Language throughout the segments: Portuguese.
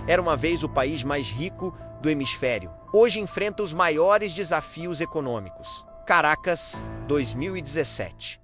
era uma vez o país mais rico do hemisfério. Hoje enfrenta os maiores desafios econômicos. Caracas, 2017.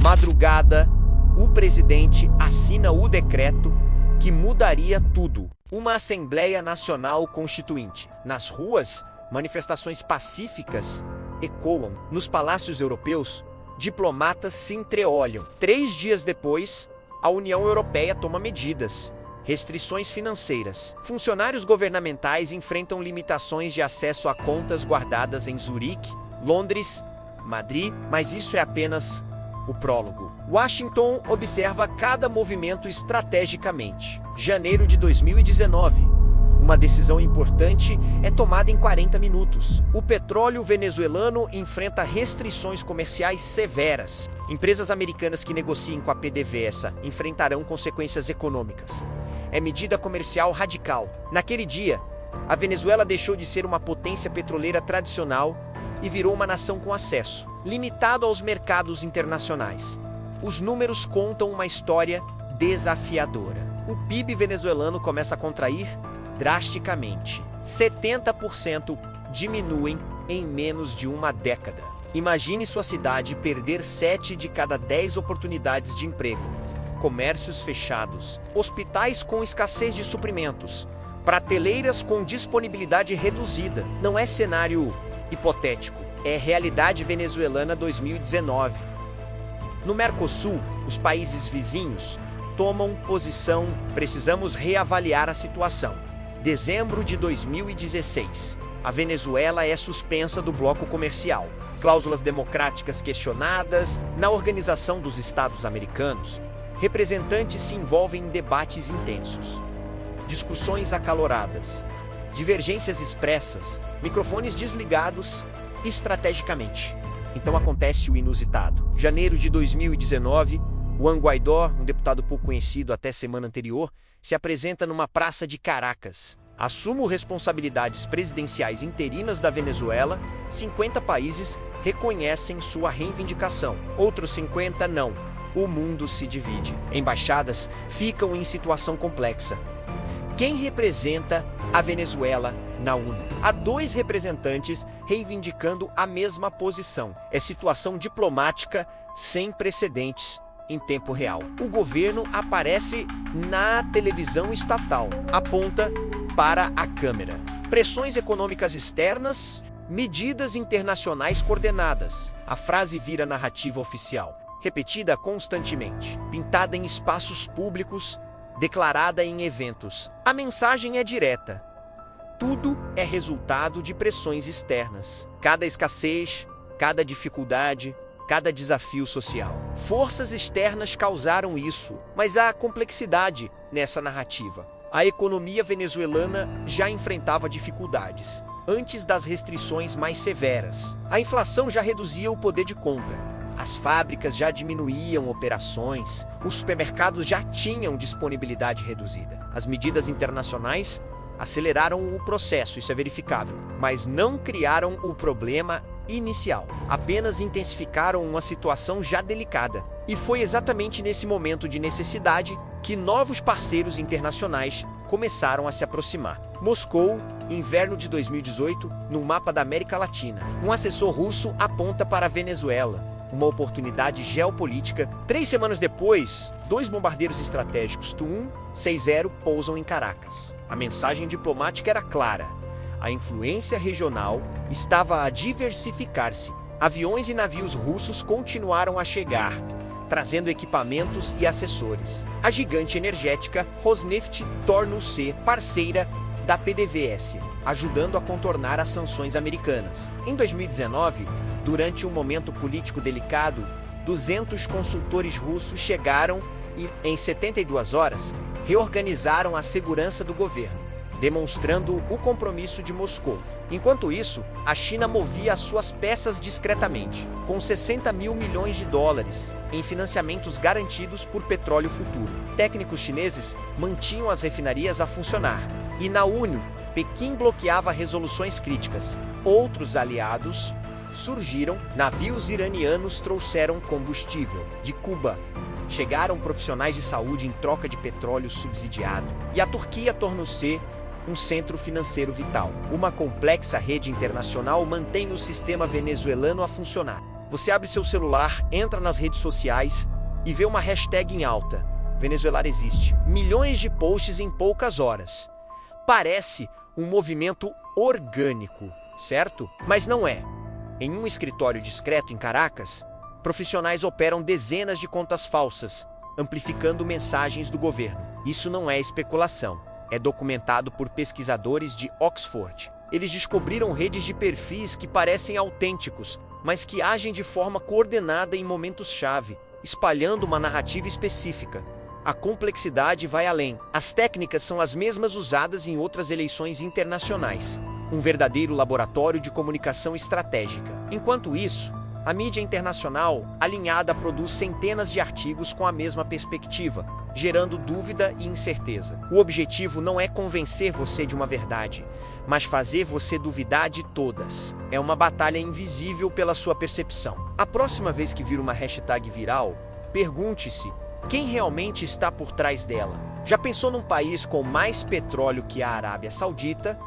Madrugada, o presidente assina o decreto que mudaria tudo. Uma Assembleia Nacional Constituinte. Nas ruas, manifestações pacíficas ecoam. Nos palácios europeus, diplomatas se entreolham. 3 dias depois, a União Europeia toma medidas. Restrições financeiras. Funcionários governamentais enfrentam limitações de acesso a contas guardadas em Zurique, Londres, Madrid, mas isso é apenas o prólogo. Washington observa cada movimento estrategicamente. Janeiro de 2019. Uma decisão importante é tomada em 40 minutos. O petróleo venezuelano enfrenta restrições comerciais severas. Empresas americanas que negociem com a PDVSA enfrentarão consequências econômicas. É medida comercial radical. Naquele dia, a Venezuela deixou de ser uma potência petroleira tradicional e virou uma nação com acesso limitado aos mercados internacionais. Os números contam uma história desafiadora. O PIB venezuelano começa a contrair drasticamente. 70% diminuem em menos de uma década. Imagine sua cidade perder 7 de cada 10 oportunidades de emprego. Comércios fechados, hospitais com escassez de suprimentos, prateleiras com disponibilidade reduzida. Não é cenário hipotético, é realidade venezuelana 2019. No Mercosul, os países vizinhos tomam posição. Precisamos reavaliar a situação. Dezembro de 2016. A Venezuela é suspensa do bloco comercial. Cláusulas democráticas questionadas na Organização dos Estados Americanos. Representantes se envolvem em debates intensos. Discussões acaloradas. Divergências expressas. Microfones desligados estrategicamente. Então acontece o inusitado. Janeiro de 2019, Juan Guaidó, um deputado pouco conhecido até semana anterior, se apresenta numa praça de Caracas. Assumo responsabilidades presidenciais interinas da Venezuela. 50 países reconhecem sua reivindicação. Outros 50 não. O mundo se divide. Embaixadas ficam em situação complexa. Quem representa a Venezuela na ONU? Há 2 representantes reivindicando a mesma posição. É situação diplomática sem precedentes em tempo real. O governo aparece na televisão estatal, aponta para a câmera. Pressões econômicas externas, medidas internacionais coordenadas. A frase vira narrativa oficial, repetida constantemente, pintada em espaços públicos, declarada em eventos. A mensagem é direta. Tudo é resultado de pressões externas. Cada escassez, cada dificuldade, cada desafio social. Forças externas causaram isso, mas há complexidade nessa narrativa. A economia venezuelana já enfrentava dificuldades antes das restrições mais severas. A inflação já reduzia o poder de compra. As fábricas já diminuíam operações. Os supermercados já tinham disponibilidade reduzida. As medidas internacionais aceleraram o processo, isso é verificável, mas não criaram o problema inicial. Apenas intensificaram uma situação já delicada. E foi exatamente nesse momento de necessidade que novos parceiros internacionais começaram a se aproximar. Moscou, inverno de 2018, no mapa da América Latina. Um assessor russo aponta para a Venezuela, uma oportunidade geopolítica. 3 semanas depois, 2 bombardeiros estratégicos Tu-160 pousam em Caracas. A mensagem diplomática era clara. A influência regional estava a diversificar-se. Aviões e navios russos continuaram a chegar, trazendo equipamentos e acessórios. A gigante energética Rosneft tornou-se parceira da PDVSA, ajudando a contornar as sanções americanas. Em 2019, durante um momento político delicado, 200 consultores russos chegaram e, em 72 horas, reorganizaram a segurança do governo, demonstrando o compromisso de Moscou. Enquanto isso, a China movia as suas peças discretamente, com 60 mil milhões de dólares em financiamentos garantidos por petróleo futuro. Técnicos chineses mantinham as refinarias a funcionar, e na ONU, Pequim bloqueava resoluções críticas. Outros aliados surgiram. Navios iranianos trouxeram combustível de Cuba. Chegaram profissionais de saúde em troca de petróleo subsidiado. E a Turquia tornou-se um centro financeiro vital. Uma complexa rede internacional mantém o sistema venezuelano a funcionar. Você abre seu celular, entra nas redes sociais e vê uma hashtag em alta. Venezuela existe. Milhões de posts em poucas horas. Parece um movimento orgânico, certo? Mas não é. Em um escritório discreto em Caracas, profissionais operam dezenas de contas falsas, amplificando mensagens do governo. Isso não é especulação. É documentado por pesquisadores de Oxford. Eles descobriram redes de perfis que parecem autênticos, mas que agem de forma coordenada em momentos-chave, espalhando uma narrativa específica. A complexidade vai além. As técnicas são as mesmas usadas em outras eleições internacionais. Um verdadeiro laboratório de comunicação estratégica. Enquanto isso, a mídia internacional alinhada produz centenas de artigos com a mesma perspectiva, gerando dúvida e incerteza. O objetivo não é convencer você de uma verdade, mas fazer você duvidar de todas. É uma batalha invisível pela sua percepção. A próxima vez que vir uma hashtag viral, pergunte-se quem realmente está por trás dela. Já pensou num país com mais petróleo que a Arábia Saudita,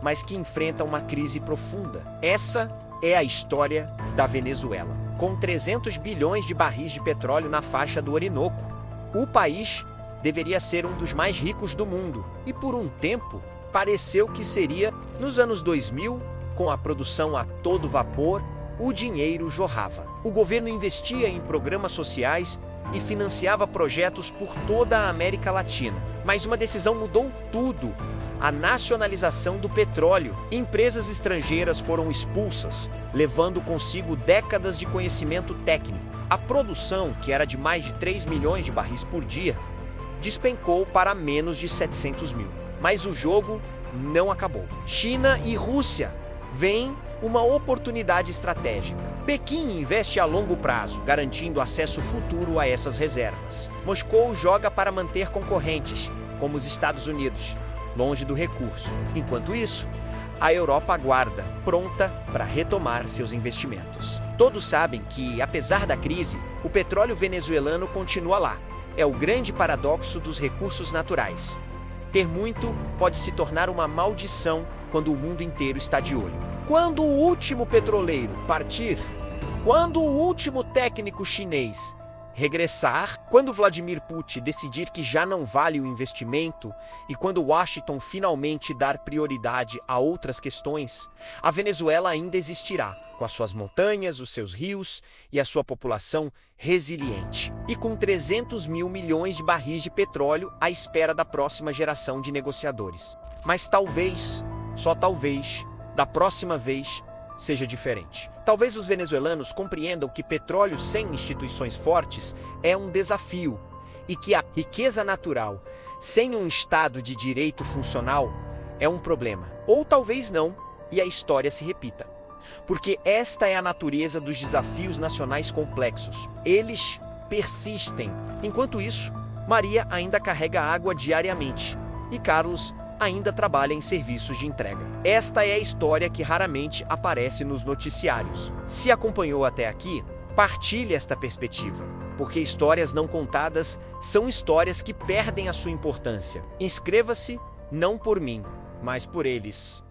mas que enfrenta uma crise profunda? Essa é a história da Venezuela. Com 300 bilhões de barris de petróleo na faixa do Orinoco, o país deveria ser um dos mais ricos do mundo. E por um tempo, pareceu que seria. Nos anos 2000, com a produção a todo vapor, o dinheiro jorrava. O governo investia em programas sociais e financiava projetos por toda a América Latina. Mas uma decisão mudou tudo. A nacionalização do petróleo. Empresas estrangeiras foram expulsas, levando consigo décadas de conhecimento técnico. A produção, que era de mais de 3 milhões de barris por dia, despencou para menos de 700 mil. Mas o jogo não acabou. China e Rússia veem uma oportunidade estratégica. Pequim investe a longo prazo, garantindo acesso futuro a essas reservas. Moscou joga para manter concorrentes, como os Estados Unidos, longe do recurso. Enquanto isso, a Europa aguarda, pronta para retomar seus investimentos. Todos sabem que, apesar da crise, o petróleo venezuelano continua lá. É o grande paradoxo dos recursos naturais. Ter muito pode se tornar uma maldição quando o mundo inteiro está de olho. Quando o último petroleiro partir, quando o último técnico chinês regressar, quando Vladimir Putin decidir que já não vale o investimento e quando Washington finalmente dar prioridade a outras questões, a Venezuela ainda existirá, com as suas montanhas, os seus rios e a sua população resiliente. E com 300 mil milhões de barris de petróleo à espera da próxima geração de negociadores. Mas talvez, só talvez, da próxima vez, seja diferente. Talvez os venezuelanos compreendam que petróleo sem instituições fortes é um desafio e que a riqueza natural sem um Estado de direito funcional é um problema. Ou talvez não, e a história se repita. Porque esta é a natureza dos desafios nacionais complexos. Eles persistem. Enquanto isso, Maria ainda carrega água diariamente e Carlos ainda trabalha em serviços de entrega. Esta é a história que raramente aparece nos noticiários. Se acompanhou até aqui, partilhe esta perspectiva, porque histórias não contadas são histórias que perdem a sua importância. Inscreva-se, não por mim, mas por eles.